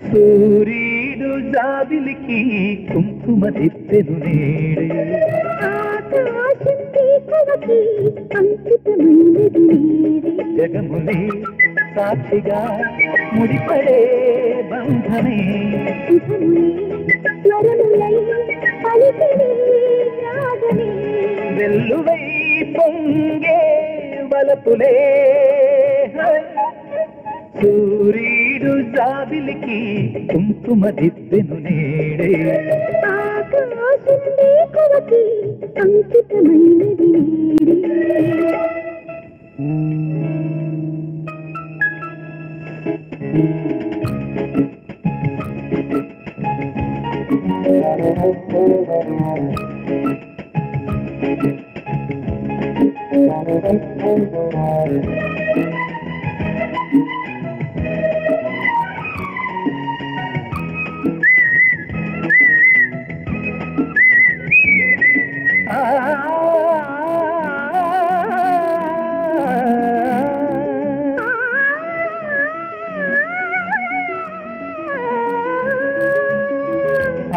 సూర్యుడు జాబిలికి కుంకుమ తిప్పెను నేడే జగముని సాక్షిగా ముడిపడే బంధమే వెల్లువై పొంగే వలపులే సూర్యుడు జాబిలికి కుంకుమ దిద్దెను నేడే అంకితమైనది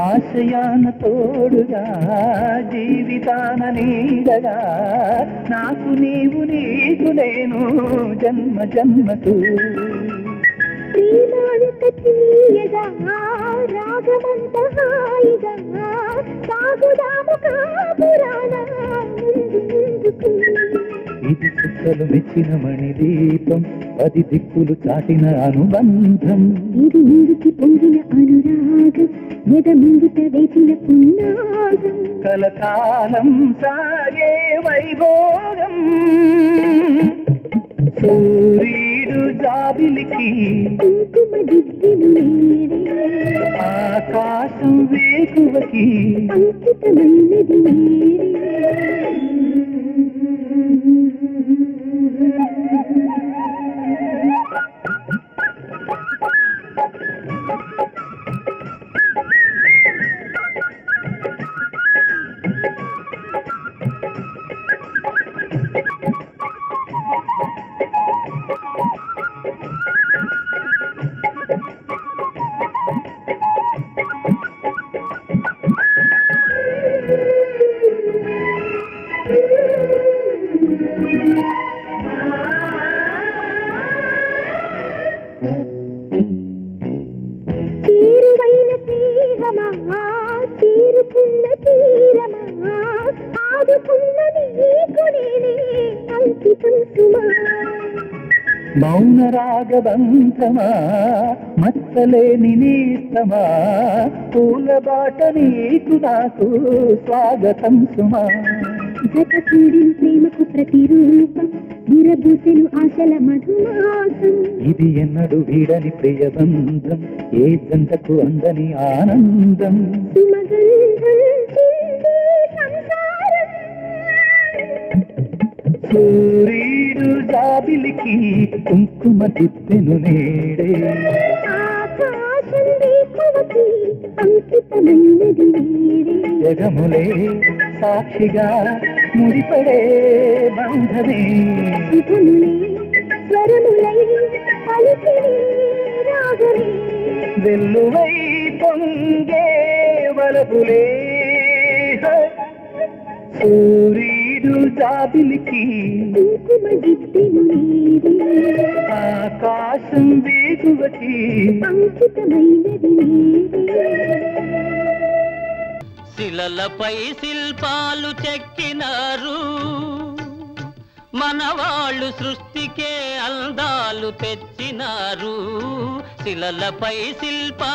ఆశయాన తోడుగా జీవితాన నీడగా నాకు నీవు నీకు నేను జన్మ జన్మకు రాగమంత హాయిగా సాగుదాము కాపురాణ ఇది చుక్కలు మెచ్చిన మణి దీపం 10 దిక్కులు చాటిన అనుబంధం ఇది నీడికి పొంగిన అనురాగం ఎద ముంగిట వేసిన పున్నాగం కలకాలం సాగే వైభోగం సూర్యుడు జాబిలికి కుంకుమ దిద్దెను నేడే ఆకాశం వేకువకి అంకితమైనది తీరువైన తీరమా తీరుకున్న తీరమా ఆదుకున్న నీకు నేనే అంకితం సుమా మౌన రాగబంధమా మచ్చలేని నేస్తమా పూల బాట నీకు నాకు స్వాగతం సుమా జత కూడిన ప్రేమకు ప్రతిరూపం విరబూసెను ఆశల మధుమాసం ఇది ఎన్నడు వీడని ప్రియబంధం ఏ జంటకు అందని ఆనందం సుమగంధం చిందే సంసారం సూర్యుడు జాబిలికి కుంకుమ దిద్దెను నేడే ఆకాశం వేకువకి అంకితమైనది నేడే జగములే సాక్షిగా ముడిపడే బంధమే సుఖములే స్వరములై పలికినే రాగమే వెల్లువై పొంగే వలపులే సూర్యుడు జాబిలికి కుంకుమ దిద్దెను నేడే ఆకాశం వేకువకి అంకితమైనది నేడే శిలలపై శిల్పాలు చెక్కినారు మనవాళ్ళు సృష్టికే అందాలు తెచ్చినారు శిలలపై శిల్పా